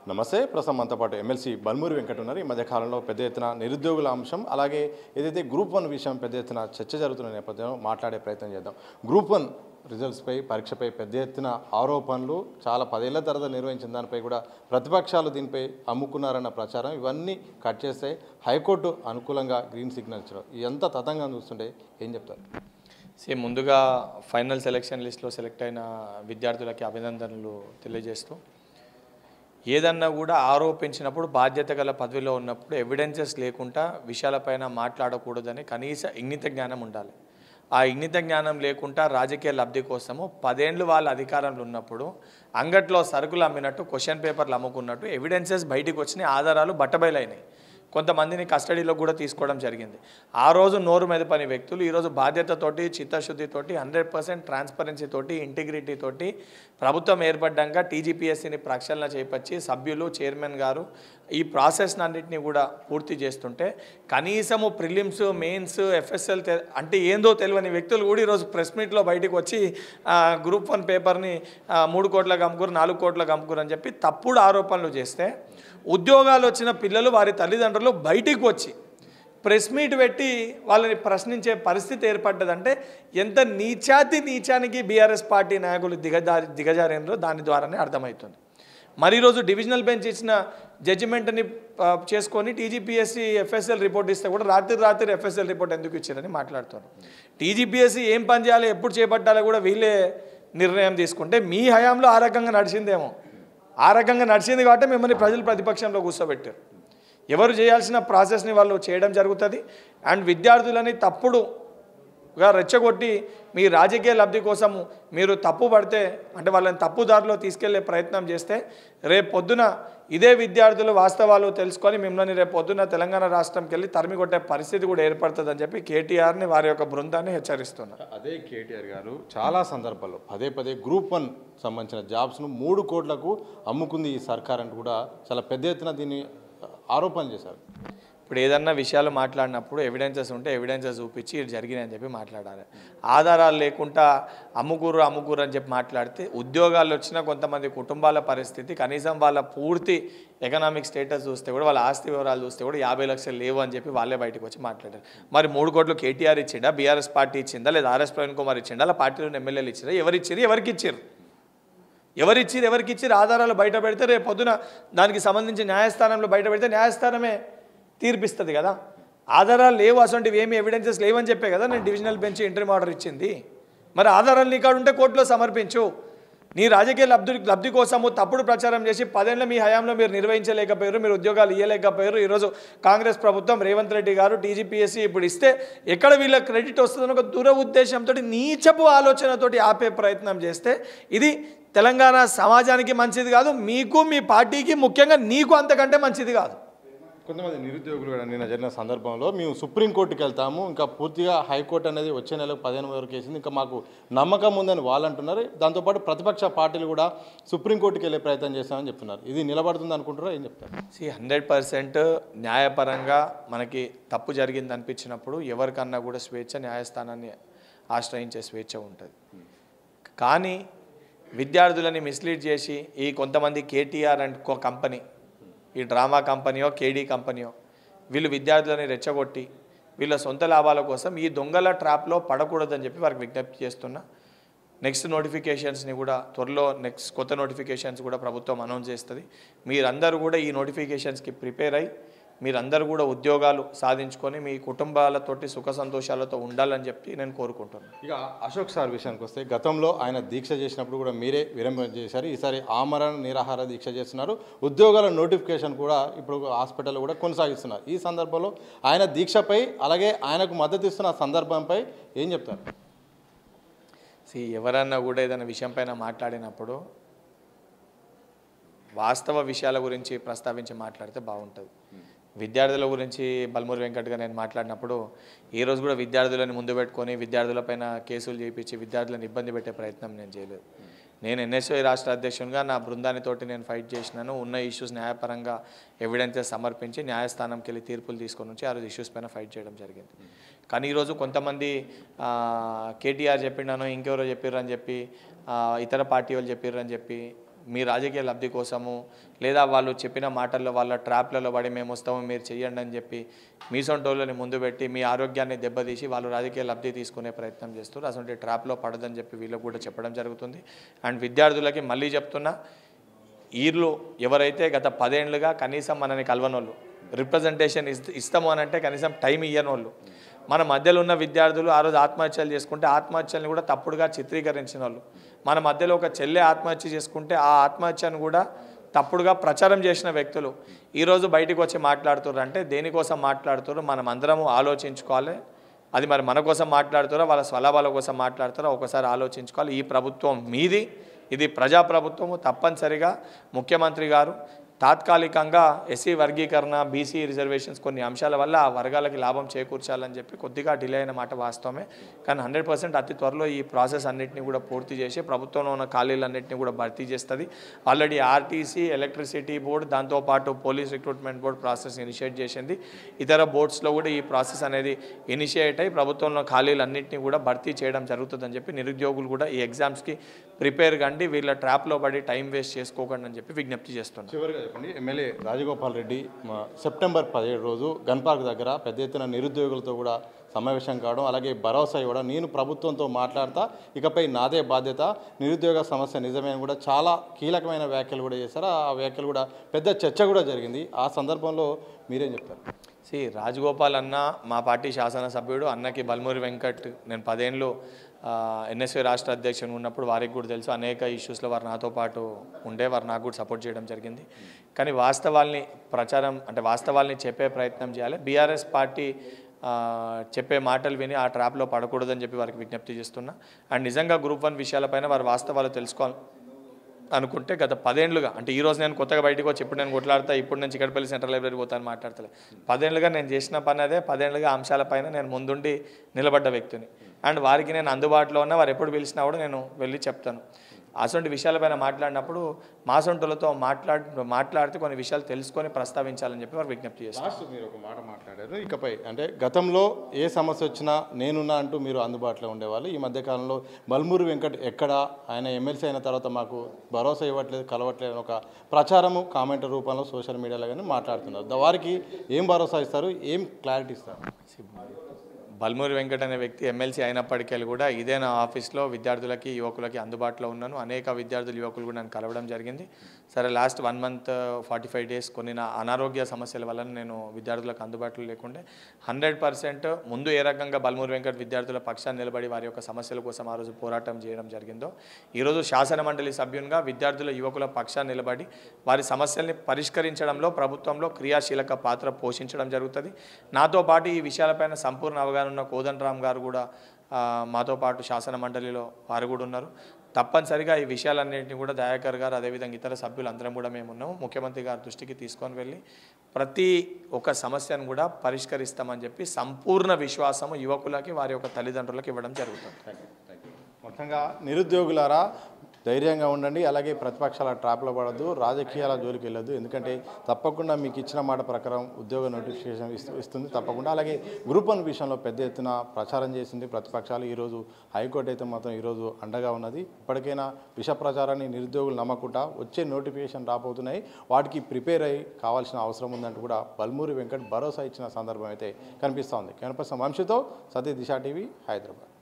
నమస్తే. ప్రస్తుతం మనతో పాటు ఎమ్మెల్సీ బల్మూరి వెంకట్ ఉన్నారు. ఈ మధ్యకాలంలో పెద్ద ఎత్తున నిరుద్యోగుల అంశం, అలాగే ఏదైతే గ్రూప్ 1 విషయం పెద్ద ఎత్తున చర్చ జరుగుతున్న నేపథ్యంలో మాట్లాడే ప్రయత్నం చేద్దాం. గ్రూప్ 1 రిజల్ట్స్పై, పరీక్షపై పెద్ద ఎత్తున ఆరోపణలు, చాలా 10 ఏళ్ల తర్వాత నిర్వహించిన దానిపై కూడా ప్రతిపక్షాలు దీనిపై అమ్ముకున్నారన్న ప్రచారం, ఇవన్నీ కట్ చేస్తే హైకోర్టు అనుకూలంగా గ్రీన్ సిగ్నల్ ఇచ్చడం, ఎంత తతంగా చూస్తుంటే ఏం చెప్తారు? ముందుగా ఫైనల్ సెలక్షన్ లిస్ట్లో సెలెక్ట్ అయిన విద్యార్థులకి అభినందనలు తెలియజేస్తూ, ఏదన్నా కూడా ఆరోపించినప్పుడు బాధ్యత గల పదవిలో ఉన్నప్పుడు ఎవిడెన్సెస్ లేకుండా విషయాలపైన మాట్లాడకూడదని కనీస ఇంగిత జ్ఞానం ఉండాలి. ఆ ఇంగిత జ్ఞానం లేకుండా రాజకీయ లబ్ధి కోసము 10 ఏళ్ళు వాళ్ళ అధికారంలో ఉన్నప్పుడు అంగట్లో సరుకులు అమ్మినట్టు, క్వశ్చన్ పేపర్లు అమ్ముకున్నట్టు ఎవిడెన్సెస్ బయటికి వచ్చినాయి, ఆధారాలు బట్టబయలైనాయి. కొంతమందిని కస్టడీలో కూడా తీసుకోవడం జరిగింది. ఆ రోజు నోరు మెదపని వ్యక్తులు ఈరోజు బాధ్యతతోటి, చిత్తశుద్ధితోటి, 100% ట్రాన్స్పరెన్సీతోటి, ఇంటిగ్రిటీతోటి ప్రభుత్వం ఏర్పడ్డాక టీజీపీఎస్సీని ప్రక్షాళన చేపట్టి సభ్యులు, చైర్మన్ గారు ఈ ప్రాసెస్ని అన్నింటినీ కూడా పూర్తి చేస్తుంటే, కనీసము ప్రిలిమ్స్, మెయిన్స్, ఎఫ్ఎస్ఎల్ అంటే ఏందో తెలియని వ్యక్తులు కూడా ఈరోజు ప్రెస్ మీట్లో బయటకు వచ్చి గ్రూప్ 1 పేపర్ని 3 కోట్లకు అమ్ముకురు, 4 కోట్లకు అమ్ముకురు అని చెప్పి తప్పుడు ఆరోపణలు చేస్తే, ఉద్యోగాలు వచ్చిన పిల్లలు వారి తల్లిదండ్రులు బయటికి వచ్చి ప్రెస్ మీట్ పెట్టి వాళ్ళని ప్రశ్నించే పరిస్థితి ఏర్పడ్డదంటే ఎంత నీచానికి బీఆర్ఎస్ పార్టీ నాయకులు దిగజారేనో దాని ద్వారానే అర్థమవుతుంది. మరి ఈరోజు డివిజనల్ బెంచ్ ఇచ్చిన జడ్జిమెంట్ని చేసుకొని టీజీపీఎస్సీ ఎఫ్ఎస్ఎల్ రిపోర్ట్ ఇస్తే కూడా రాత్రి ఎఫ్ఎస్ఎల్ రిపోర్ట్ ఎందుకు ఇచ్చారని మాట్లాడుతారు. టీజీపీఎస్సీ ఏం పని చేయాలి, ఎప్పుడు చేపట్టాలో కూడా వీళ్ళే నిర్ణయం తీసుకుంటే, మీ హయాంలో ఆ రకంగా నడిచిందేమో. ఆ రకంగా నడిచింది కాబట్టి మిమ్మల్ని ప్రజలు ప్రతిపక్షంలో కూర్చోబెట్టారు. ఎవరు చేయాల్సిన ప్రాసెస్ని వాళ్ళు చేయడం జరుగుతుంది. అండ్ విద్యార్థులని తప్పుడుగా రెచ్చగొట్టి మీ రాజకీయ లబ్ధి కోసం మీరు తప్పు పడితే, అంటే వాళ్ళని తప్పుదారిలో తీసుకెళ్లే ప్రయత్నం చేస్తే, రేపు పొద్దున ఇదే విద్యార్థులు వాస్తవాలు తెలుసుకొని మిమ్మల్ని రేపు పొద్దున తెలంగాణ రాష్ట్రంకి వెళ్ళి తరిమి కొట్టే పరిస్థితి కూడా ఏర్పడుతుందని చెప్పి కేటీఆర్ని, వారి యొక్క బృందాన్ని హెచ్చరిస్తున్నారు. అదే కేటీఆర్ గారు చాలా సందర్భాల్లో పదే గ్రూప్ 1 సంబంధించిన జాబ్స్ను 3 కోట్లకు అమ్ముకుంది ఈ సర్కార్ అంటూ కూడా చాలా పెద్ద ఎత్తున దీన్ని ఆరోపణలు చేశారు. ఇప్పుడు ఏదన్నా విషయాలు మాట్లాడినప్పుడు ఎవిడెన్సెస్ ఉంటే ఎవిడెన్సెస్ చూపించి ఇది జరిగినాయని చెప్పి మాట్లాడాలి. ఆధారాలు లేకుండా అమ్ముకూరు అని చెప్పి మాట్లాడితే, ఉద్యోగాలు వచ్చిన కొంతమంది కుటుంబాల పరిస్థితి, కనీసం వాళ్ళ పూర్తి ఎకనామిక్ స్టేటస్ చూస్తే కూడా, వాళ్ళ ఆస్తి వివరాలు చూస్తే కూడా 50 లక్షలు లేవు అని చెప్పి వాళ్ళే బయటకు వచ్చి మాట్లాడారు. మరి 3 కోట్లు కేటీఆర్ ఇచ్చిండా, బీఆర్ఎస్ పార్టీ ఇచ్చిందా, లేదా ఆర్ఎస్ ప్రవీణ్ కుమార్ ఇచ్చిండా, అలా పార్టీలోని ఎమ్మెల్యేలు ఇచ్చారా, ఎవరికి ఇచ్చారు ఆధారాలు బయట పెడితే రేపు పొద్దున దానికి సంబంధించి న్యాయస్థానంలో బయట పెడితే న్యాయస్థానమే తీర్పిస్తుంది కదా. ఆధారాలు లేవు, అసలు ఏమి ఎవిడెన్సెస్ లేవని చెప్పే కదా నేను డివిజనల్ బెంచ్ ఇంటర్వ్యూ ఆర్డర్ ఇచ్చింది. మరి ఆధారాలు నీ కాడ ఉంటే కోర్టులో సమర్పించు. నీ రాజకీయ లబ్ధి కోసము తప్పుడు ప్రచారం చేసి 10 ఏళ్ళ మీ హయాంలో మీరు నిర్వహించలేకపోయారు, మీరు ఉద్యోగాలు ఇవ్వలేకపోయారు. ఈరోజు కాంగ్రెస్ ప్రభుత్వం, రేవంత్ రెడ్డి గారు, టీజీపీఎస్సీ ఇప్పుడు ఇస్తే ఎక్కడ వీళ్ళ క్రెడిట్ వస్తుందని ఒక దురఉద్దేశంతో, నీచపు ఆలోచనతోటి ఆపే ప్రయత్నం చేస్తే ఇది తెలంగాణ సమాజానికి మంచిది కాదు, మీకు, మీ పార్టీకి, ముఖ్యంగా నీకు అంతకంటే మంచిది కాదు. కొంతమంది నిరుద్యోగులు కూడా నిన్న జరిగిన సందర్భంలో మేము సుప్రీంకోర్టుకి వెళ్తాము, ఇంకా పూర్తిగా హైకోర్టు అనేది వచ్చే నెలకు 15 వరకు వేసింది, ఇంకా మాకు నమ్మకం ఉందని వాళ్ళు అంటున్నారు. దాంతోపాటు ప్రతిపక్ష పార్టీలు కూడా సుప్రీంకోర్టుకి వెళ్ళే ప్రయత్నం చేస్తామని చెప్తున్నారు. ఇది నిలబడుతుంది అనుకుంటారా, ఏం చెప్తారు? 100% న్యాయపరంగా మనకి తప్పు జరిగింది అనిపించినప్పుడు ఎవరికన్నా కూడా స్వేచ్ఛ, న్యాయస్థానాన్ని ఆశ్రయించే స్వేచ్ఛ ఉంటుంది. కానీ విద్యార్థులని మిస్లీడ్ చేసి ఈ కొంతమంది కేటీఆర్ అండ్ కంపెనీ, ఈ డ్రామా కంపెనీయో, కేడీ కంపెనీయో, వీళ్ళు విద్యార్థులని రెచ్చగొట్టి వీళ్ళ సొంత లాభాల కోసం ఈ దొంగల ట్రాప్లో పడకూడదని చెప్పి వారికి విజ్ఞప్తి చేస్తున్నా. నెక్స్ట్ నోటిఫికేషన్స్ని కూడా త్వరలో కొత్త నోటిఫికేషన్స్ కూడా ప్రభుత్వం అనౌన్స్ చేస్తుంది. మీరందరూ కూడా ఈ నోటిఫికేషన్స్కి ప్రిపేర్ అయ్యి మీరందరూ కూడా ఉద్యోగాలు సాధించుకొని మీ కుటుంబాలతోటి సుఖ సంతోషాలతో ఉండాలని చెప్పి నేను కోరుకుంటున్నాను. ఇక అశోక్ సార్ విషయానికి వస్తే, గతంలో ఆయన దీక్ష చేసినప్పుడు కూడా మీరే విరంభం చేశారు. ఈసారి ఆమరణ నిరాహార దీక్ష చేస్తున్నారు. ఉద్యోగాల నోటిఫికేషన్ కూడా ఇప్పుడు హాస్పిటల్లో కూడా కొనసాగిస్తున్నారు. ఈ సందర్భంలో ఆయన దీక్షపై, అలాగే ఆయనకు మద్దతు ఇస్తున్న సందర్భంపై ఏం చెప్తారు? ఎవరన్నా కూడా ఏదైనా విషయం పైన మాట్లాడినప్పుడు వాస్తవ విషయాల గురించి ప్రస్తావించి మాట్లాడితే బాగుంటుంది. విద్యార్థుల గురించి బల్మూరి వెంకట్గా నేను మాట్లాడినప్పుడు ఈ రోజు కూడా విద్యార్థులను ముందు పెట్టుకొని విద్యార్థులపైన కేసులు చేయించి విద్యార్థులను ఇబ్బంది పెట్టే ప్రయత్నం నేను చేయలేదు. నేను ఎన్ఎస్ఓ రాష్ట్ర అధ్యక్షునిగా నా బృందానితోటి నేను ఫైట్ చేసినాను. ఉన్న ఇష్యూస్ న్యాయపరంగా ఎవిడెన్సెస్ సమర్పించి న్యాయస్థానంకి వెళ్ళి తీర్పులు తీసుకొని వచ్చి ఆ రోజు ఇష్యూస్ పైన ఫైట్ చేయడం జరిగింది. కానీ ఈరోజు కొంతమంది కేటీఆర్ చెప్పిండాను, ఇంకెవరో చెప్పారు అని చెప్పి, ఇతర పార్టీ వాళ్ళు చెప్పారు అని చెప్పి మీ రాజకీయ లబ్ధి కోసము లేదా వాళ్ళు చెప్పిన మాటల్లో వాళ్ళ ట్రాప్లలో పడి మేము వస్తాము మీరు చెయ్యండి అని చెప్పి మీ సొంటోళ్ళని ముందు పెట్టి మీ ఆరోగ్యాన్ని దెబ్బతీసి వాళ్ళు రాజకీయ లబ్ధి తీసుకునే ప్రయత్నం చేస్తారు. అసలు ట్రాప్లో పడదని చెప్పి వీళ్ళకు కూడా చెప్పడం జరుగుతుంది. అండ్ విద్యార్థులకి మళ్ళీ చెప్తున్నా, వీళ్ళు ఎవరైతే గత 10 ఏళ్ళుగా కనీసం మనని కలవనోళ్ళు, రిప్రజెంటేషన్ ఇస్తాము అని అంటే కనీసం టైం ఇయ్యనోళ్ళు, మన మధ్యలో ఉన్న విద్యార్థులు ఆ రోజు ఆత్మహత్యలు చేసుకుంటే ఆత్మహత్యలను కూడా తప్పుడుగా చిత్రీకరించిన వాళ్ళు, మన మధ్యలో ఒక చెల్లె ఆత్మహత్య చేసుకుంటే ఆ ఆత్మహత్యను కూడా తప్పుడుగా ప్రచారం చేసిన వ్యక్తులు ఈరోజు బయటకు వచ్చి మాట్లాడుతున్నారు. అంటే దేనికోసం మాట్లాడుతారో మనం అందరము ఆలోచించుకోవాలి. అది మరి మన కోసం మాట్లాడుతారో వాళ్ళ స్వలాభాల కోసం మాట్లాడుతారో ఒకసారి ఆలోచించుకోవాలి. ఈ ప్రభుత్వం మీది, ఇది ప్రజాప్రభుత్వము. తప్పనిసరిగా ముఖ్యమంత్రి గారు తాత్కాలికంగా ఎస్సీ వర్గీకరణ, బీసీ రిజర్వేషన్స్ కొన్ని అంశాల వల్ల ఆ వర్గాలకి లాభం చేకూర్చాలని చెప్పి కొద్దిగా డిలే అయిన మాట వాస్తవమే. కానీ 100% అతి త్వరలో ఈ ప్రాసెస్ అన్నింటినీ కూడా పూర్తి చేసి ప్రభుత్వంలో ఉన్న ఖాళీలన్నింటినీ కూడా భర్తీ చేస్తుంది. ఆల్రెడీ ఆర్టీసీ, ఎలక్ట్రిసిటీ బోర్డు, దాంతోపాటు police recruitment board process initiate చేసింది. ఇతర బోర్డ్స్లో కూడా ఈ ప్రాసెస్ అనేది ఇనిషియేట్ అయ్యి ప్రభుత్వంలో ఖాళీలన్నింటినీ కూడా భర్తీ చేయడం జరుగుతుందని చెప్పి నిరుద్యోగులు కూడా ఈ ఎగ్జామ్స్కి ప్రిపేర్ కండి, వీళ్ళ ట్రాప్లో పడి టైం వేస్ట్ చేసుకోకండి అని చెప్పి విజ్ఞప్తి చేస్తున్నారు. చివరిగా చెప్పండి, ఎమ్మెల్యే రాజగోపాల్ రెడ్డి సెప్టెంబర్ 17 రోజు గన్ పార్క్ దగ్గర పెద్ద ఎత్తున నిరుద్యోగులతో కూడా సమావేశం కావడం, అలాగే భరోసా ఇవ్వడం, నేను ప్రభుత్వంతో మాట్లాడతా, ఇకపై నాదే బాధ్యత, నిరుద్యోగ సమస్య నిజమే అని కూడా చాలా కీలకమైన వ్యాఖ్యలు కూడా చేశారు. ఆ వ్యాఖ్యలు కూడా పెద్ద చర్చ కూడా జరిగింది. ఆ సందర్భంలో మీరేం చెప్తారు? రాజగోపాల్ అన్న మా పార్టీ శాసనసభ్యుడు, అన్నకి బల్మూరి వెంకట్, నేను 10 ఏళ్ళు ఎన్ఎస్వీ రాష్ట్ర అధ్యక్షుడు ఉన్నప్పుడు వారికి కూడా తెలుసు. అనేక ఇష్యూస్లో వారు నాతో పాటు ఉండే, వారు నాకు కూడా సపోర్ట్ చేయడం జరిగింది. కానీ వాస్తవాల్ని ప్రచారం అంటే వాస్తవాల్ని చెప్పే ప్రయత్నం చేయాలి. బీఆర్ఎస్ పార్టీ చెప్పే మాటలు విని ఆ ట్రాప్లో పడకూడదని చెప్పి వారికి విజ్ఞప్తి చేస్తున్నా. అండ్ నిజంగా గ్రూప్ 1 విషయాలపైన వారు వాస్తవాలు తెలుసుకోవాలి అనుకుంటే గత 10 ఏళ్ళుగా, అంటే ఈరోజు నేను కొత్తగా బయటకు వచ్చి ఇప్పుడు నేను కొట్లాడతా, ఇప్పుడు నేను చిక్కడపల్లి సెంట్రల్ లైబ్రరీ పోతాను మాట్లాడతలే. 10 ఏళ్ళుగా నేను చేసిన పని అదే. 10 ఏళ్ళుగా అంశాలపైన నేను ముందుండి నిలబడ్డ వ్యక్తిని. అండ్ వారికి నేను అందుబాటులో ఉన్న, వారు ఎప్పుడు పిలిచినా కూడా నేను వెళ్ళి చెప్తాను. అటువంటి విషయాలపైన మాట్లాడినప్పుడు మా సొంటలతో మాట్లాడితే కొన్ని విషయాలు తెలుసుకొని ప్రస్తావించాలని చెప్పి వారు విజ్ఞప్తి చేస్తారు. లాస్ట్ మీరు ఒక మాట మాట్లాడారు, ఇకపై అంటే గతంలో ఏ సమస్య వచ్చినా నేనున్నా అంటూ మీరు అందుబాటులో ఉండేవాళ్ళు. ఈ మధ్యకాలంలో బల్మూరి వెంకట్ ఎక్కడ, ఆయన ఎమ్మెల్సీ అయిన తర్వాత మాకు భరోసా ఇవ్వట్లేదు, కలవట్లేదు అని ఒక ప్రచారము కామెంట్ రూపంలో సోషల్ మీడియాలో కానీ మాట్లాడుతున్నారు. వారికి ఏం భరోసా ఇస్తారు, ఏం క్లారిటీ ఇస్తారు? బల్మూరి వెంకట్ అనే వ్యక్తి ఎమ్మెల్సీ అయినప్పటికీ కూడా ఇదే నా ఆఫీస్లో విద్యార్థులకి, యువకులకి అందుబాటులో ఉన్నాను. అనేక విద్యార్థులు, యువకులు కూడా నన్ను కలవడం జరిగింది. సరే, లాస్ట్ 1 మంత్ 45 డేస్ కొన్ని నా అనారోగ్య సమస్యల వల్ల నేను విద్యార్థులకు అందుబాటులో లేకుండే. 100% ముందు ఏ రకంగా బల్మూరి వెంకట్ విద్యార్థుల పక్షాన్ని నిలబడి వారి యొక్క సమస్యల కోసం ఆ రోజు పోరాటం చేయడం జరిగిందో, ఈరోజు శాసన మండలి సభ్యునిగా విద్యార్థుల, యువకుల పక్షాన్ని నిలబడి వారి సమస్యల్ని పరిష్కరించడంలో ప్రభుత్వంలో క్రియాశీలక పాత్ర పోషించడం జరుగుతుంది. నాతో పాటు ఈ విషయాలపైన సంపూర్ణ అవగాహన ఉన్న కోదండరామ్ గారు కూడా మాతో పాటు శాసన మండలిలో వారు కూడా ఉన్నారు. తప్పనిసరిగా ఈ విషయాలన్నింటినీ కూడా దయాకర్ గారు, అదేవిధంగా ఇతర సభ్యులు అందరం కూడా మేము ఉన్నాము. ముఖ్యమంత్రి గారి దృష్టికి తీసుకొని వెళ్ళి ప్రతి ఒక్క సమస్యను కూడా పరిష్కరిస్తామని చెప్పి సంపూర్ణ విశ్వాసము యువకులకి, వారి యొక్క తల్లిదండ్రులకు ఇవ్వడం జరుగుతుంది. మొత్తంగా నిరుద్యోగులారా ధైర్యంగా ఉండండి, అలాగే ప్రతిపక్షాల ట్రాప్లో పడద్దు, రాజకీయాల జోలికి వెళ్ళొద్దు. ఎందుకంటే తప్పకుండా మీకు ఇచ్చిన మాట ప్రకారం ఉద్యోగ నోటిఫికేషన్ ఇస్తుంది తప్పకుండా. అలాగే గ్రూప్ 1 విషయంలో పెద్ద ఎత్తున ప్రచారం చేసింది ప్రతిపక్షాలు. ఈరోజు హైకోర్టు అయితే మాత్రం ఈరోజు అండగా ఉన్నది. ఇప్పటికైనా విష ప్రచారాన్ని నిరుద్యోగులు నమ్మకుండా వచ్చే నోటిఫికేషన్ రాబోతున్నాయి, వాటికి ప్రిపేర్ అయ్యి కావాల్సిన అవసరం ఉందంటూ కూడా బల్మూరి వెంకట్ భరోసా ఇచ్చిన సందర్భం అయితే కనిపిస్తూ ఉంది. కెమెరా పర్సన్ వంశీతో సతీష్, దిశ టీవీ, హైదరాబాద్.